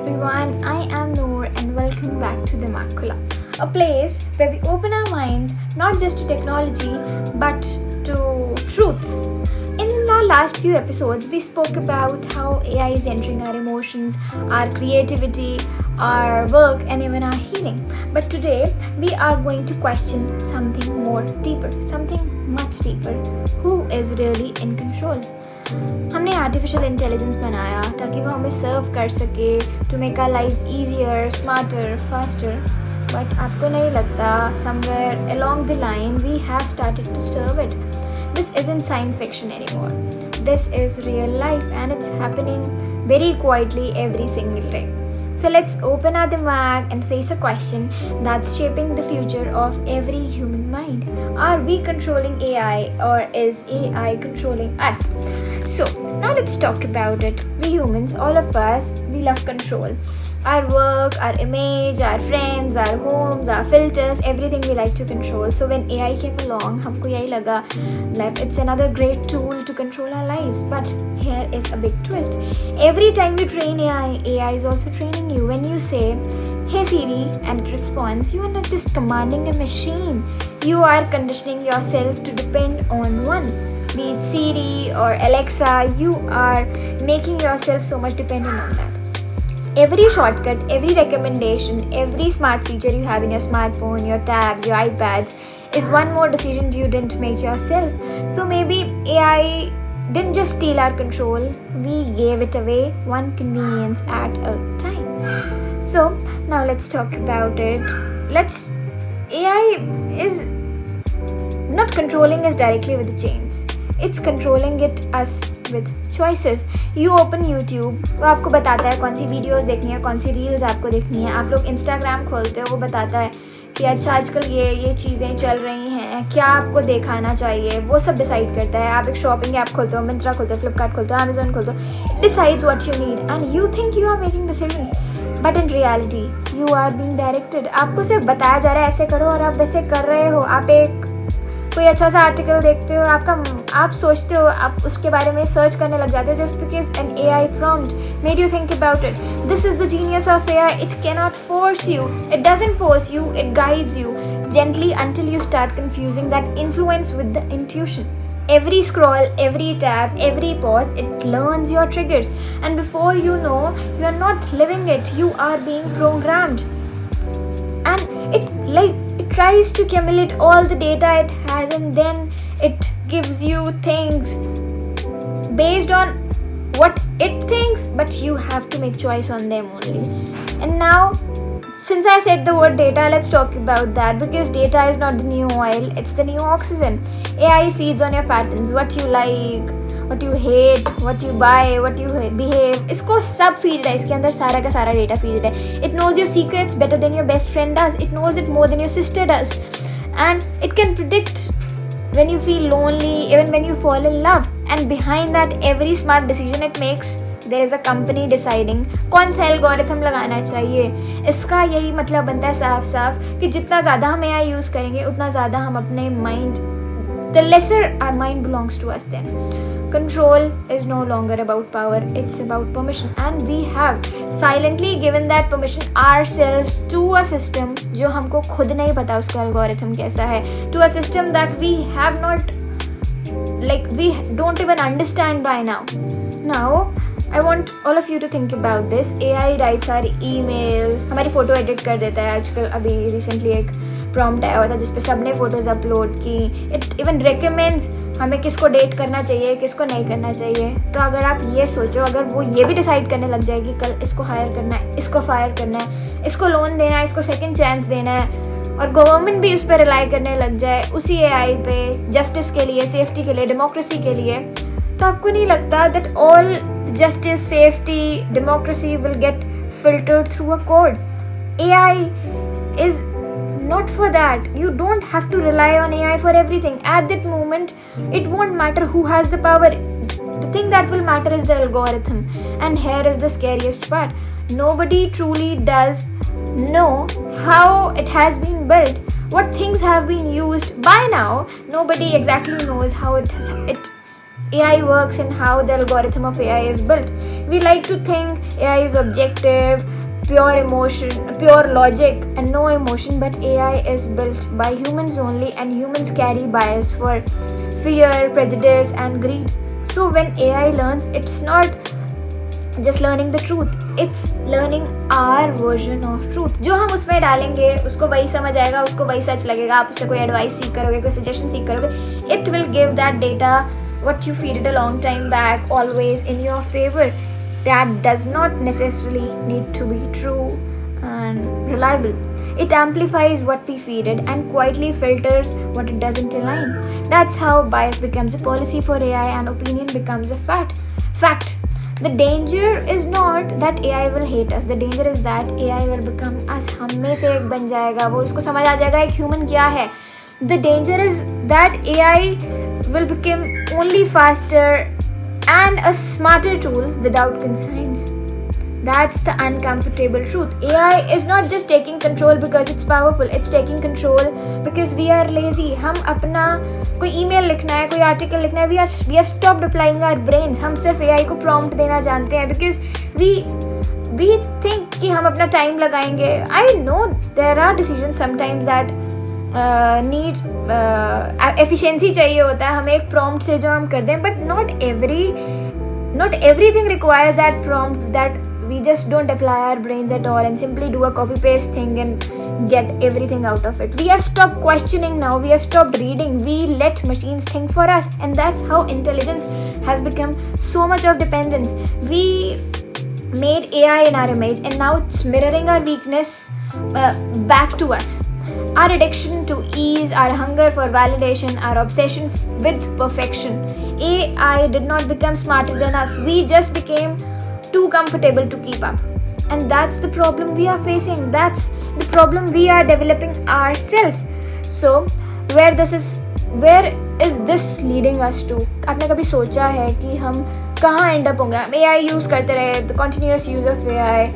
everyone, I am Noor and welcome back to the Macula, a place where we open our minds not just to technology but to truths. In our last few episodes, we spoke about how AI is entering our emotions, our creativity, our work, and even our healing. But today, we are going to question something more deeper, something much deeper. Who is really in control? हमने artificial intelligence बनाया ताकि वो हमें serve कर सके to make our lives easier, smarter, faster. But आपको नहीं लगता somewhere along the line we have started to serve it? This isn't science fiction anymore. This is real life and it's happening very quietly every single day. So let's open our dimag and face a question that's shaping the future of every human mind. Are we controlling AI or is AI controlling us? So now let's talk about it. We humans, all of us, we love control. Our work, our image, our friends, our homes, our filters, everything we like to control. So when AI came along, हमको यही लगा like it's another great tool to control our lives. But here is a big twist. Every time you train AI is also training you. When you say, "Hey Siri," and it responds, you are not just commanding a machine. You are conditioning yourself to depend on one. Be it Siri or Alexa, you are making yourself so much dependent on that. Every shortcut, every recommendation, every smart feature you have in your smartphone, your tabs, your iPads is one more decision you didn't make yourself. So maybe AI didn't just steal our control, we gave it away one convenience at a time. So now let's talk about it. AI is not controlling us directly with the chains. It's controlling us with choices. You open YouTube, वो आपको बताता है कौन सी videos देखनी है, कौन सी reels आपको देखनी है. आप लोग इंस्टाग्राम खोलते हो, वो बताता है कि अच्छा आजकल ये चीज़ें चल रही हैं, क्या आपको दिखाना चाहिए, वो सब डिसाइड करता है. आप एक शॉपिंग ऐप खोलते हो, मिंत्रा खोलते हो, फ्लिपकार्ट खोलते हो, अमेजोन खोलते हो, it decides what you need and you think you are making decisions, but in reality you are being directed. आपको सिर्फ बताया जा रहा है ऐसे करो और आप वैसे कर रहे हो. आप कोई अच्छा सा आर्टिकल देखते हो, आप सोचते हो, आप उसके बारे में सर्च करने लग जाते हो just because an AI prompt made you think about it. This is the genius of AI. It cannot force you. It doesn't force you. It guides you gently until you start confusing that influence with the intuition. Every scroll, every tab, every pause, it learns your triggers. And before you know, you are not living it. You are being programmed. And it tries to accumulate all the data it has and then it gives you things based on what it thinks, but you have to make choice on them only. And now, since I said the word data, let's talk about that, because data is not the new oil, it's the new oxygen. AI feeds on your patterns, what you like, what you hate, what you buy, what you behave. इसको सब feed है, इसके अंदर सारा का सारा data feed है. It knows your secrets better than your best friend does. It knows it more than your sister does. And it can predict when you feel lonely, even when you fall in love. And behind that, every smart decision it makes, there is a company deciding कौन सा algorithm लगाना चाहिए. इसका यही मतलब बनता है साफ साफ कि जितना ज़्यादा हम AI यूज़ करेंगे उतना ज़्यादा हम अपने mind, the lesser our mind belongs to us then. Control is no longer about power, it's about permission, and we have silently given that permission ourselves to a system जो हमको खुद नहीं पता उसका algorithm कैसा है, to a system that we have not, we don't even understand by now. Now I want all of you to think about this. AI writes our emails, हमारी photo edit कर देता है. आजकल अभी रिसेंटली एक prompt आया हुआ था जिसपे सबने फ़ोटोज़ अपलोड की. इट इवन रिकमेंड्स हमें किसको डेट करना चाहिए, किसको नहीं करना चाहिए. तो अगर आप ये सोचो, अगर वो ये भी डिसाइड करने लग जाएगी कल इसको हायर करना है, इसको फायर करना है, इसको लोन देना है, इसको सेकेंड चांस देना है, और गवर्नमेंट भी उस पर रिलाई करने लग जाए उसी AI पे जस्टिस के लिए, सेफ्टी के लिए, डेमोक्रेसी के लिए, तो आपको नहीं लगता that all justice, safety, democracy will get filtered through a code? AI is not for that. You don't have to rely on AI for everything. At that moment, it won't matter who has the power. The thing that will matter is the algorithm. And here is the scariest part. Nobody truly does know how it has been built, what things have been used. By now, nobody exactly knows how it AI works and how the algorithm of AI is built. We like to think AI is objective, pure emotion, pure logic, and no emotion, but AI is built by humans only, and humans carry bias for fear, prejudice, and greed. So when AI learns, it's not just learning the truth, it's learning our version of truth. जो हम उसमें डालेंगे उसको वही समझ आएगा, उसको वही सच लगेगा. आप उससे कोई एडवाइस सीख करोगे, कोई सजेशन सीख करोगे, it will give that data what you feed it a long time back always in your favor. That does not necessarily need to be true and reliable. It amplifies what we feed it and quietly filters what it doesn't align. That's how bias becomes a policy for AI and opinion becomes a fact. The danger is not that AI will hate us. The danger is that AI will become us. हम में से एक बन जाएगा, वो उसको समझ आ जाएगा एक ह्यूमन क्या है. The danger is that AI will become only faster and a smarter tool without constraints. That's the uncomfortable truth. AI is not just taking control because it's powerful. It's taking control because we are lazy. हम अपना कोई email लिखना है, कोई article लिखना है, we have stopped applying our brains. हम सिर्फ AI को prompt देना जानते हैं because we think कि हम अपना time लगाएंगे. I know there are decisions sometimes that need efficiency चाहिए होता है हमें एक prompt से जो हम कर दें, but not everything requires that prompt that we just don't apply our brains at all and simply do a copy paste thing and get everything out of it. We have stopped questioning now, we have stopped reading, we let machines think for us, and that's how intelligence has become so much of dependence. We made AI in our image and now it's mirroring our weakness back to us. Our addiction to ease, our hunger for validation, our obsession with perfection. AI did not become smarter than us, we just became too comfortable to keep up. And that's the problem we are facing. That's the problem we are developing ourselves. So where is this leading us to? आपने कभी सोचा है कि हम कहाँ end up होंगे? हम AI use करते रहे, the continuous use of AI.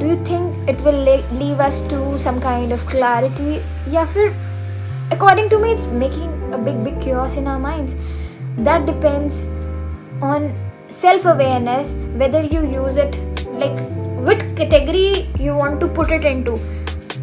Do you think it will leave us to some kind of clarity? या फिर according to me it's making a big chaos in our minds. That depends on self-awareness, whether you use it, like what category you want to put it into.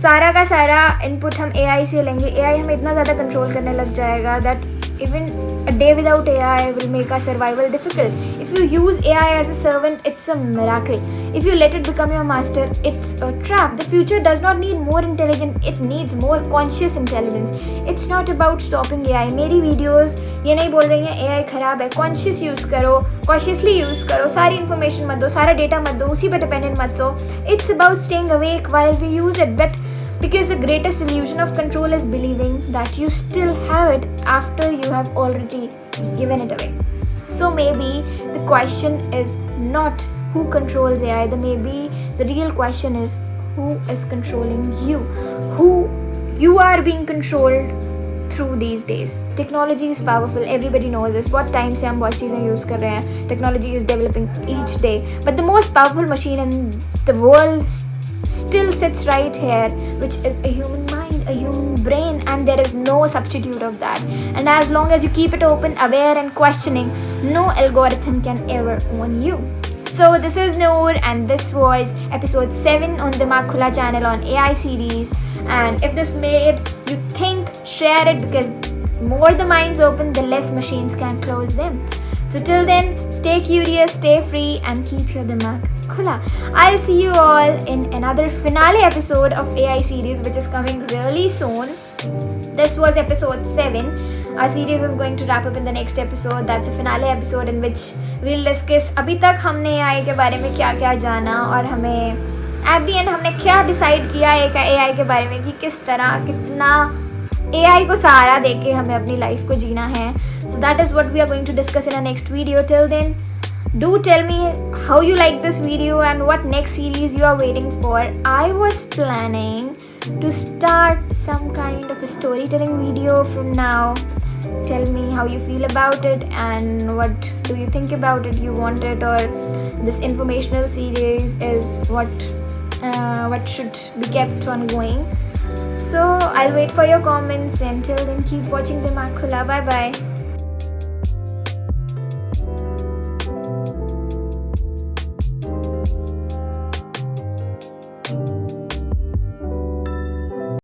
सारा का सारा input हम AI से लेंगे, AI हमें इतना ज़्यादा control करने लग जाएगा that even a day without AI will make our survival difficult. If you use AI as a servant, it's a miracle. If you let it become your master, it's a trap. The future does not need more intelligence, it needs more conscious intelligence. It's not about stopping AI. मेरी videos ये नहीं बोल रही हैं AI खराब है. Conscious use करो, cautiously use करो, सारी information मत दो, सारा data मत दो, उसी पे dependent मत दो. It's about staying awake while we use it, but because the greatest illusion of control is believing that you still have it after you have already given it away. So maybe the question is not who controls AI, maybe the real question is who is controlling you, who you are being controlled through these days. Technology is powerful, everybody knows this. बहुत time से हम बहुत चीज़ें use कर रहे हैं. Technology is developing each day, but the most powerful machine in the world still sits right here, which is a human mind, a human brain, and there is no substitute of that. And as long as you keep it open, aware and questioning, no algorithm can ever own you. So this is Noor and this was episode 7 on the Dimag Khula channel on AI series. And if this made you think, share it, because more the minds open, the less machines can close them. So till then, stay curious, stay free and keep your Dimag Khula. I'll see you all in another finale episode of AI series which is coming really soon. This was episode 7. Our series is going to wrap up in the next episode. That's a finale episode in which we'll discuss अभी तक हमने AI के बारे में क्या क्या जाना और हमें at the end हमने क्या decide किया AI के बारे में कि किस तरह कितना AI को सहारा देके हमें अपनी life को जीना है. So that is what we are going to discuss in our next video. Till then, do tell me how you like this video and what next series you are waiting for. I was planning to start some kind of a storytelling video from now. Tell me how you feel about it and what do you think about it. You want it, or this informational series is what should be kept on going. So I'll wait for your comments. Until then, keep watching Dimag Khula. Bye bye.